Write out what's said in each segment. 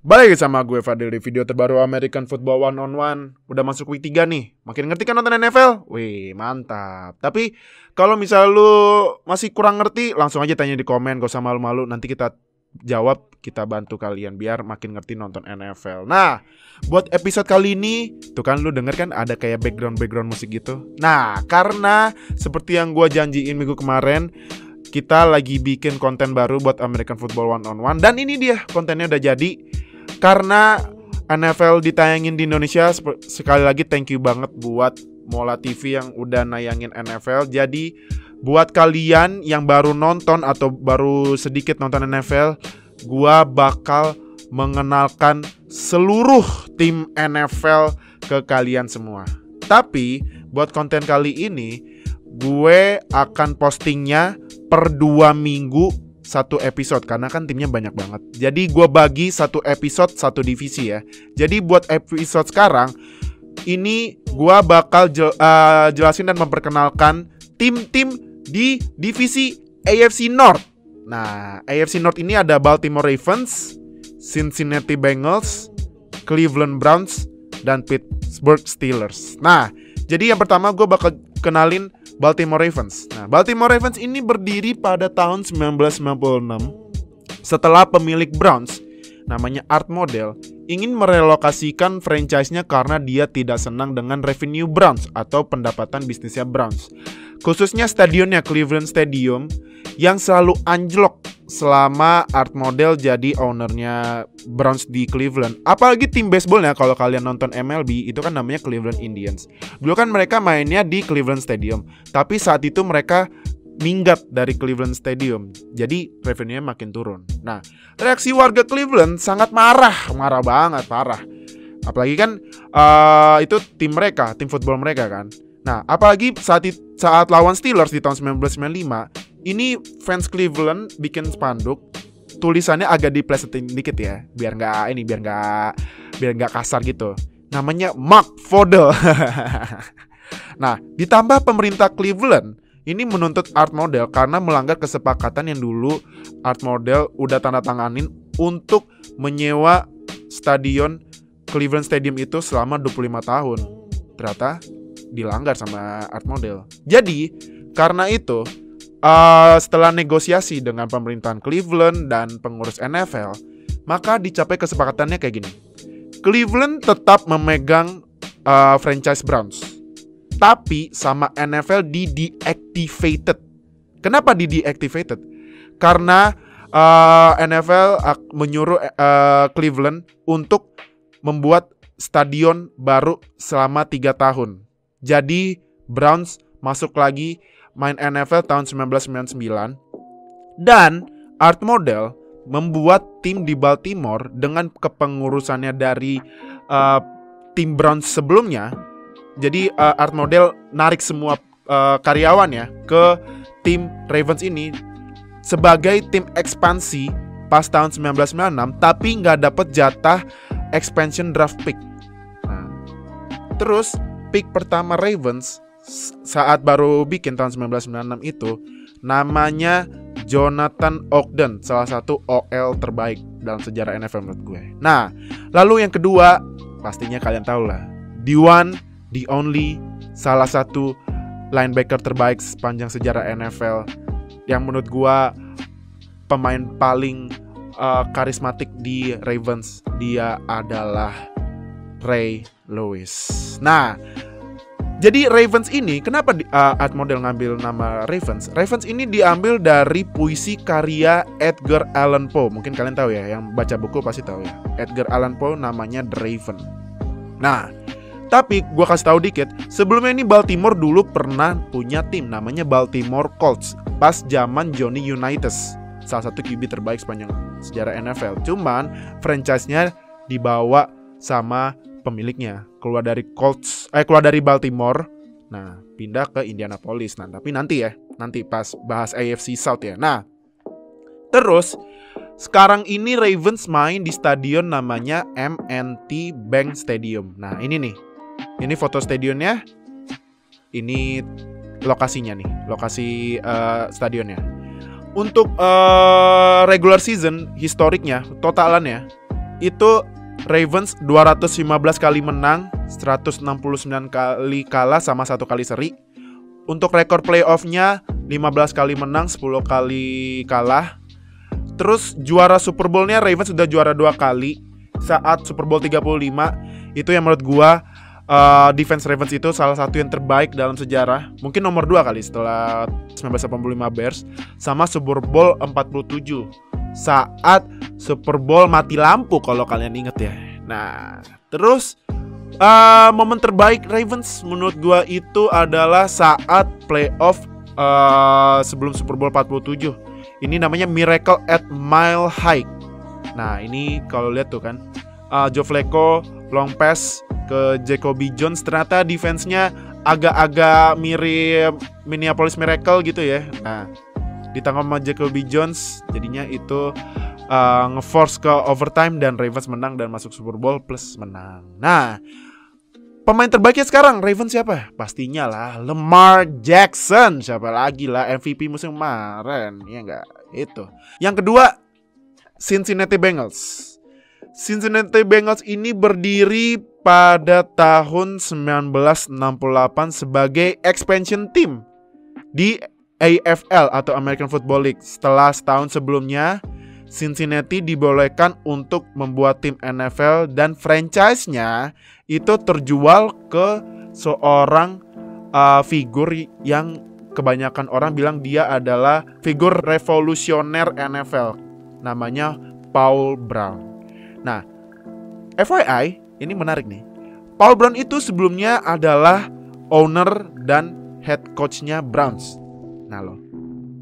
Balik sama gue Fadil di video terbaru American Football One on One. Udah masuk week 3 nih. Makin ngerti kan nonton NFL? Wih, mantap. Tapi kalau misal lu masih kurang ngerti, langsung aja tanya di komen, gak usah malu-malu. Nanti kita jawab, kita bantu kalian biar makin ngerti nonton NFL. Nah, buat episode kali ini, tuh kan lu denger kan ada kayak background musik gitu. Nah, karena seperti yang gue janjiin minggu kemarin, kita lagi bikin konten baru buat American Football One on One. Dan ini dia, kontennya udah jadi. Karena NFL ditayangin di Indonesia, sekali lagi thank you banget buat Mola TV yang udah nayangin NFL. Jadi buat kalian yang baru nonton atau baru sedikit nonton NFL, gua bakal mengenalkan seluruh tim NFL ke kalian semua. Tapi buat konten kali ini, gue akan postingnya per 2 minggu satu episode, karena kan timnya banyak banget. Jadi gue bagi satu episode satu divisi ya. Jadi buat episode sekarang ini gue bakal jelasin dan memperkenalkan tim-tim di divisi AFC North. Nah, AFC North ini ada Baltimore Ravens, Cincinnati Bengals, Cleveland Browns, dan Pittsburgh Steelers. Nah, jadi yang pertama gue bakal kenalin Baltimore Ravens. Nah, Baltimore Ravens ini berdiri pada tahun 1996 setelah pemilik Browns, namanya Art Modell, ingin merelokasikan franchise-nya karena dia tidak senang dengan revenue Browns atau pendapatan bisnisnya Browns. Khususnya stadionnya Cleveland Stadium yang selalu anjlok selama Art Modell jadi ownernya Browns di Cleveland. Apalagi tim baseballnya, kalau kalian nonton MLB itu kan namanya Cleveland Indians. Dulu kan mereka mainnya di Cleveland Stadium, tapi saat itu mereka minggat dari Cleveland Stadium, jadi revenue-nya makin turun. Nah, reaksi warga Cleveland sangat marah banget, parah. Apalagi kan itu tim mereka, tim football mereka kan. Nah, apalagi saat lawan Steelers di tahun 1995, ini fans Cleveland bikin spanduk, tulisannya agak diplesetin dikit ya, biar nggak kasar gitu. Namanya Mark Fodel. Nah, ditambah pemerintah Cleveland ini menuntut Art Modell karena melanggar kesepakatan yang dulu Art Modell udah tanda tanganin untuk menyewa stadion Cleveland Stadium itu selama 25 tahun. Ternyata dilanggar sama Art Modell. Jadi, karena itu setelah negosiasi dengan pemerintahan Cleveland dan pengurus NFL, maka dicapai kesepakatannya kayak gini. Cleveland tetap memegang franchise Browns, tapi sama NFL di-deactivated. Kenapa di-deactivated? Karena NFL menyuruh Cleveland untuk membuat stadion baru selama 3 tahun. Jadi Browns masuk lagi main NFL tahun 1999. Dan Art Modell membuat tim di Baltimore dengan kepengurusannya dari tim Browns sebelumnya. Jadi Art Modell narik semua karyawannya ke tim Ravens ini sebagai tim ekspansi pas tahun 1996, tapi nggak dapet jatah expansion draft pick. Nah, terus pick pertama Ravens saat baru bikin tahun 1996 itu namanya Jonathan Ogden, salah satu OL terbaik dalam sejarah NFL menurut gue. Nah, lalu yang kedua pastinya kalian tahu lah, the one, the only, salah satu linebacker terbaik sepanjang sejarah NFL yang menurut gue pemain paling karismatik di Ravens. Dia adalah Ray Lewis. Nah, jadi Ravens ini, kenapa Art Modell ngambil nama Ravens? Ravens ini diambil dari puisi karya Edgar Allan Poe. Mungkin kalian tahu ya, yang baca buku pasti tahu ya. Edgar Allan Poe namanya The Raven. Nah, tapi gue kasih tahu dikit, sebelumnya ini Baltimore dulu pernah punya tim namanya Baltimore Colts pas zaman Johnny Unitas, salah satu QB terbaik sepanjang sejarah NFL. Cuman franchise-nya dibawa sama pemiliknya, keluar dari Baltimore, nah pindah ke Indianapolis. Nah, tapi nanti pas bahas AFC South ya. Nah, terus sekarang ini Ravens main di stadion namanya M&T Bank Stadium. Nah, ini foto stadionnya, ini lokasinya nih, lokasi stadionnya. Untuk regular season historiknya, totalannya itu Ravens 215 kali menang, 169 kali kalah sama 1 kali seri. Untuk rekor playoff-nya 15 kali menang, 10 kali kalah. Terus juara Super Bowl-nya Ravens sudah juara 2 kali saat Super Bowl 35. Itu yang menurut gua defense Ravens itu salah satu yang terbaik dalam sejarah. Mungkin nomor 2 kali setelah 1985 Bears sama Super Bowl 47. Saat Super Bowl mati lampu kalau kalian inget ya. Nah, terus momen terbaik Ravens menurut gua itu adalah saat playoff sebelum Super Bowl 47. Ini namanya Miracle at Mile High. Nah, ini kalau lihat tuh kan, Joe Flacco long pass ke Jacoby Jones, ternyata defense-nya agak-agak mirip Minneapolis Miracle gitu ya. Nah, ditangkap sama Jacoby Jones, jadinya itu nge-force ke overtime dan Ravens menang dan masuk Super Bowl plus menang. Nah, pemain terbaiknya sekarang Ravens siapa? Pastinya lah Lamar Jackson. Siapa lagi lah, MVP musim kemarin, ya enggak? Itu. Yang kedua, Cincinnati Bengals. Cincinnati Bengals ini berdiri pada tahun 1968 sebagai expansion team di AFL atau American Football League. Setelah setahun sebelumnya, Cincinnati dibolehkan untuk membuat tim NFL dan franchise-nya itu terjual ke seorang figur yang kebanyakan orang bilang dia adalah figur revolusioner NFL. Namanya Paul Brown. Nah, FYI, ini menarik nih. Paul Brown itu sebelumnya adalah owner dan head coach-nya Browns. Nah loh,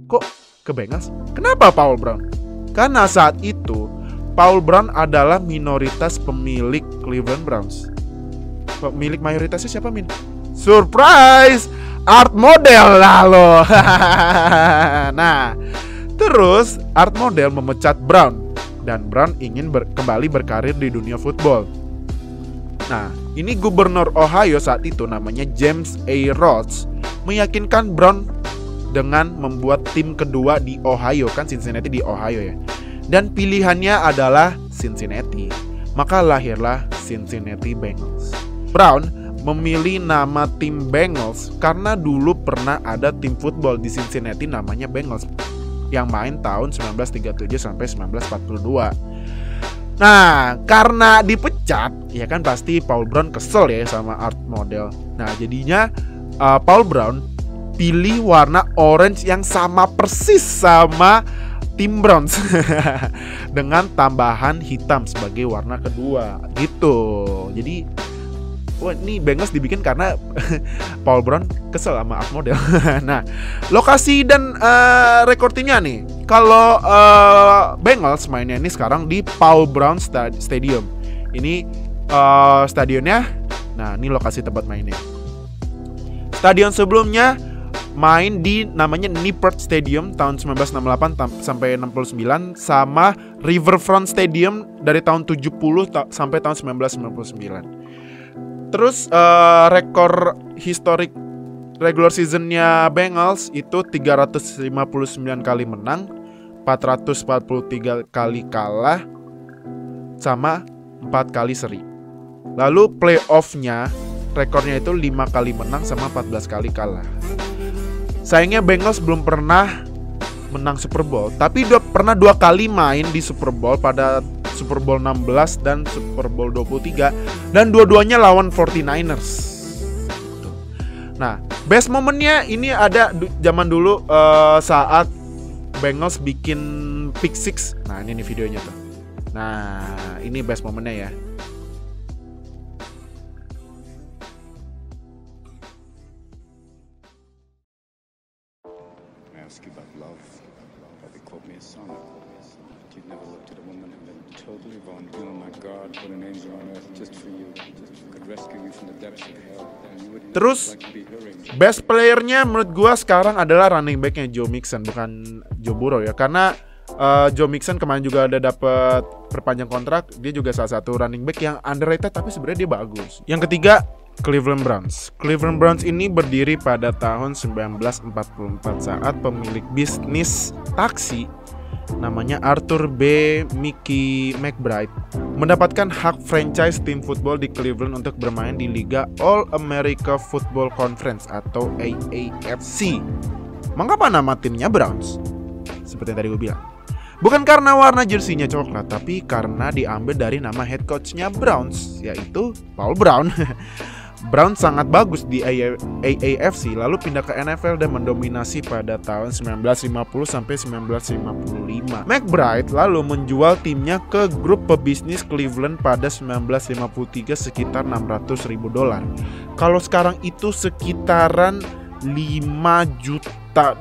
kok ke Bengals? Kenapa Paul Brown? Karena saat itu Paul Brown adalah minoritas pemilik Cleveland Browns. Pemilik mayoritasnya siapa, Min? Surprise! Art Model lah loh. Nah, terus Art Model memecat Brown dan Brown ingin kembali berkarir di dunia football. Nah, ini gubernur Ohio saat itu namanya James A. Rhodes meyakinkan Brown dengan membuat tim kedua di Ohio, kan Cincinnati di Ohio ya. Dan pilihannya adalah Cincinnati. Maka lahirlah Cincinnati Bengals. Brown memilih nama tim Bengals karena dulu pernah ada tim football di Cincinnati namanya Bengals yang main tahun 1937 sampai 1942. Nah, karena dipecat, ya kan pasti Paul Brown kesel ya sama Art Model. Nah, jadinya Paul Brown pilih warna orange yang sama persis sama tim Browns dengan tambahan hitam sebagai warna kedua gitu. Jadi wah, ini Bengals dibikin karena Paul Brown kesel sama Art Model. Nah, lokasi dan rekor timnya nih. Kalau Bengals mainnya ini sekarang di Paul Brown Stadium. Ini stadionnya. Nah, ini lokasi tempat mainnya. Stadion sebelumnya main di namanya Nippert Stadium tahun 1968 sampai 69 sama Riverfront Stadium dari tahun 70 sampai tahun 1999. Terus rekor historik regular seasonnya Bengals itu 359 kali menang, 443 kali kalah, sama 4 kali seri. Lalu playoff-nya rekornya itu 5 kali menang sama 14 kali kalah. Sayangnya Bengals belum pernah menang Super Bowl, tapi udah pernah 2 kali main di Super Bowl pada Super Bowl 16 dan Super Bowl 23, dan dua-duanya lawan 49ers. Nah, best momennya ini ada zaman dulu saat Bengals bikin pick six. Nah, ini nih videonya tuh. Nah, ini best momennya ya. Ask you about love. Probably quote me a song. You've never looked at a woman and been totally vulnerable. Oh my God, put an angel on earth just for you. Could rescue you from the depths of hell. Terus best playernya menurut gua sekarang adalah running backnya Joe Mixon, bukan Joe Burrow ya. Karena Joe Mixon kemarin juga ada dapat perpanjang kontrak. Dia juga salah satu running back yang underrated tapi sebenarnya dia bagus. Yang ketiga, Cleveland Browns. Cleveland Browns ini berdiri pada tahun 1944 saat pemilik bisnis taksi namanya Arthur B. Mickey McBride, mendapatkan hak franchise tim football di Cleveland untuk bermain di Liga All-America Football Conference atau AAFC. Mengapa nama timnya Browns? Seperti yang tadi gue bilang, bukan karena warna jersinya coklat, tapi karena diambil dari nama head coachnya Browns, yaitu Paul Brown. Brown sangat bagus di AAFC, lalu pindah ke NFL dan mendominasi pada tahun 1950 sampai 1955. McBride lalu menjual timnya ke grup pebisnis Cleveland pada 1953 sekitar $600.000. Kalau sekarang itu sekitaran $5 juta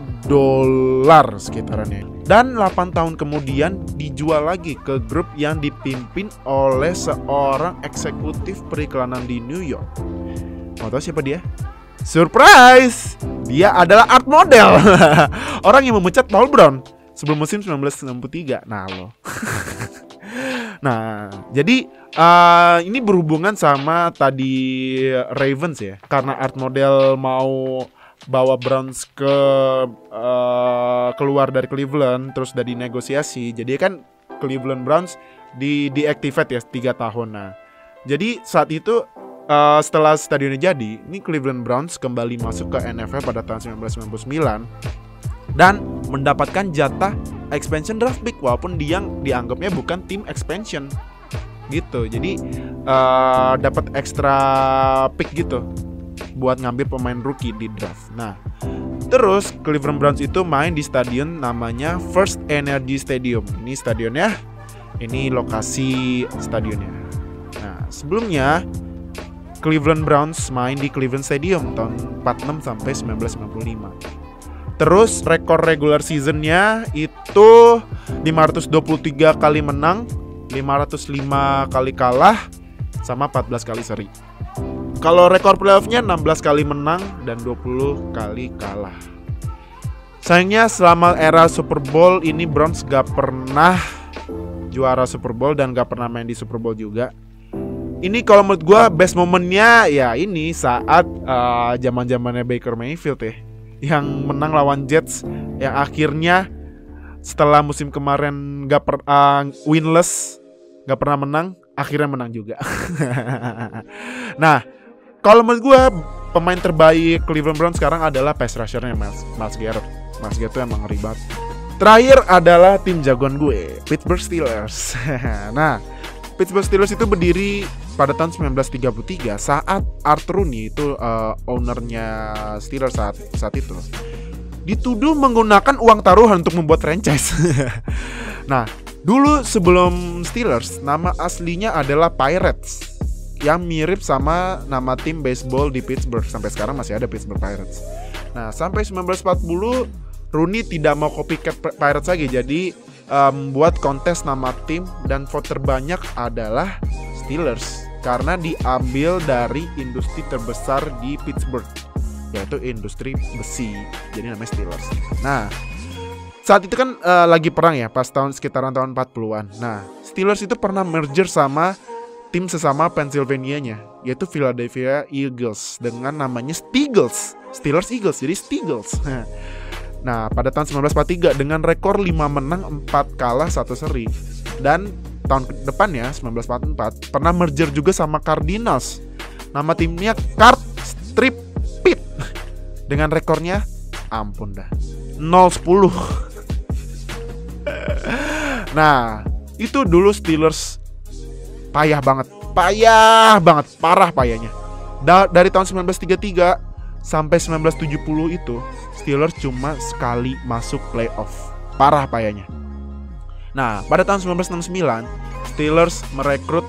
sekitarannya. Dan 8 tahun kemudian dijual lagi ke grup yang dipimpin oleh seorang eksekutif periklanan di New York. Mau tahu siapa dia? Surprise! Dia adalah art model. Orang yang memecat Paul Brown sebelum musim 1963. Nah lo. Nah, jadi ini berhubungan sama tadi Ravens ya. Karena art model mau bawa Browns ke keluar dari Cleveland, terus udah dinegosiasi. Jadi kan Cleveland Browns deactivate ya 3 tahun. Nah, jadi saat itu setelah stadionnya jadi, ini Cleveland Browns kembali masuk ke NFL pada tahun 1999 dan mendapatkan jatah expansion draft pick walaupun dia dianggapnya bukan tim expansion gitu. Jadi dapat extra pick gitu buat ngambil pemain rookie di draft. Nah, terus Cleveland Browns itu main di stadion namanya First Energy Stadium. Ini stadionnya, ini lokasi stadionnya. Nah, sebelumnya Cleveland Browns main di Cleveland Stadium tahun 46 sampai 1995. Terus rekor regular seasonnya itu 523 kali menang, 505 kali kalah, sama 14 kali seri. Kalau rekor playoffnya 16 kali menang dan 20 kali kalah. Sayangnya selama era Super Bowl ini Browns gak pernah juara Super Bowl dan gak pernah main di Super Bowl juga. Ini kalau menurut gue best momennya ya ini saat zaman-zamannya Baker Mayfield ya, yang menang lawan Jets, yang akhirnya setelah musim kemarin winless, gak pernah menang, akhirnya menang juga. Nah, kalau menurut gue pemain terbaik Cleveland Browns sekarang adalah pass rusher-nya Myles Garrett. Myles Garrett itu emang ngeri banget. Terakhir adalah tim jagoan gue, Pittsburgh Steelers. Nah, Pittsburgh Steelers itu berdiri pada tahun 1933 saat Art Rooney itu ownernya Steelers saat itu dituduh menggunakan uang taruhan untuk membuat franchise. Nah, dulu sebelum Steelers nama aslinya adalah Pirates, yang mirip sama nama tim baseball di Pittsburgh. Sampai sekarang masih ada Pittsburgh Pirates. Nah, sampai 1940 Rooney tidak mau copycat Pirates lagi, jadi buat kontes nama tim dan vote terbanyak adalah Steelers karena diambil dari industri terbesar di Pittsburgh, yaitu industri besi, jadi namanya Steelers. Nah, saat itu kan lagi perang ya, pas sekitaran tahun 40-an. Nah, Steelers itu pernah merger sama tim sesama Pennsylvania-nya, yaitu Philadelphia Eagles dengan namanya Steagles. Steelers Eagles, jadi Steagles. Nah, pada tahun 1943 dengan rekor 5 menang, 4 kalah, 1 seri. Dan tahun depannya 1944 pernah merger juga sama Cardinals. Nama timnya Card Strip Pit. Dengan rekornya ampun dah, 0-10. Nah, itu dulu Steelers payah banget, parah payahnya. Dari tahun 1933 sampai 1970 itu Steelers cuma sekali masuk playoff. Parah payahnya. Nah, pada tahun 1969 Steelers merekrut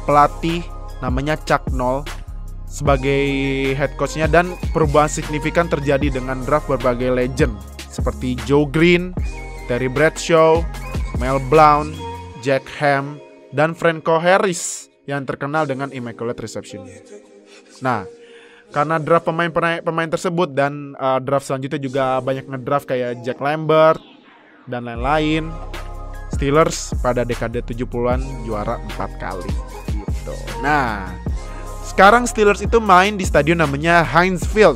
pelatih namanya Chuck Noll sebagai head coachnya, dan perubahan signifikan terjadi dengan draft berbagai legend seperti Joe Green, Terry Bradshaw, Mel Blount, Jack Ham, dan Franco Harris yang terkenal dengan Immaculate Reception-nya. Nah, karena draft pemain tersebut dan draft selanjutnya juga banyak ngedraft kayak Jack Lambert dan lain-lain, Steelers pada dekade 70-an juara 4 kali gitu. Nah, sekarang Steelers itu main di stadion namanya Heinz Field.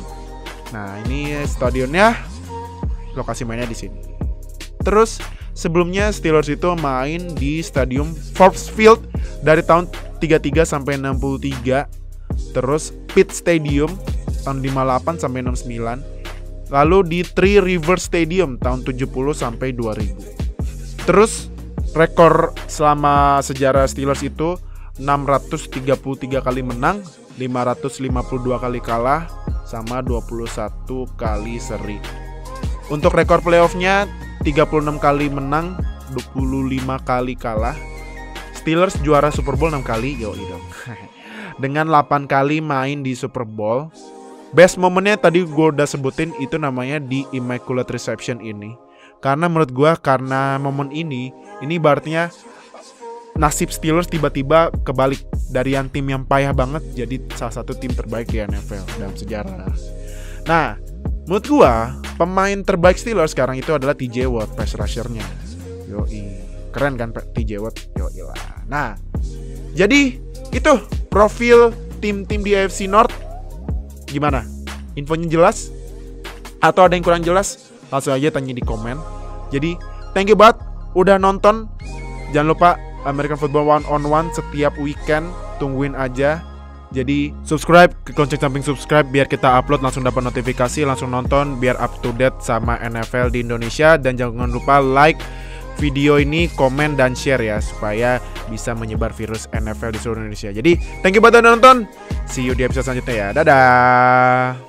Nah, ini stadionnya, lokasi mainnya di sini. Terus sebelumnya Steelers itu main di stadium Forbes Field dari tahun 33 sampai 63. Terus Pitt Stadium tahun 58 sampai 69. Lalu di Three Rivers Stadium tahun 70 sampai 2000. Terus rekor selama sejarah Steelers itu 633 kali menang, 552 kali kalah, sama 21 kali seri. Untuk rekor playoff-nya 36 kali menang, 25 kali kalah. Steelers juara Super Bowl 6 kali, yoi dong. Dengan 8 kali main di Super Bowl. Best momennya tadi gue udah sebutin, itu namanya di Immaculate Reception ini. Karena menurut gue, karena momen ini berartinya nasib Steelers tiba-tiba kebalik. Dari yang tim yang payah banget jadi salah satu tim terbaik di NFL dalam sejarah. Nah, menurut gue pemain terbaik Steelers sekarang itu adalah TJ Watt, pass rusher-nya. Yoi, keren kan TJ Watt? Yoi lah. Nah, jadi itu profil tim-tim di AFC North. Gimana? Infonya jelas? Atau ada yang kurang jelas? Langsung aja tanya di komen. Jadi, thank you banget udah nonton. Jangan lupa American Football One on One setiap weekend. Tungguin aja. Jadi, subscribe, ke lonceng samping subscribe biar kita upload langsung dapat notifikasi, langsung nonton biar up to date sama NFL di Indonesia. Dan jangan lupa like video ini, komen, dan share ya, supaya bisa menyebar virus NFL di seluruh Indonesia. Jadi, thank you buat udah nonton. See you di episode selanjutnya ya. Dadah.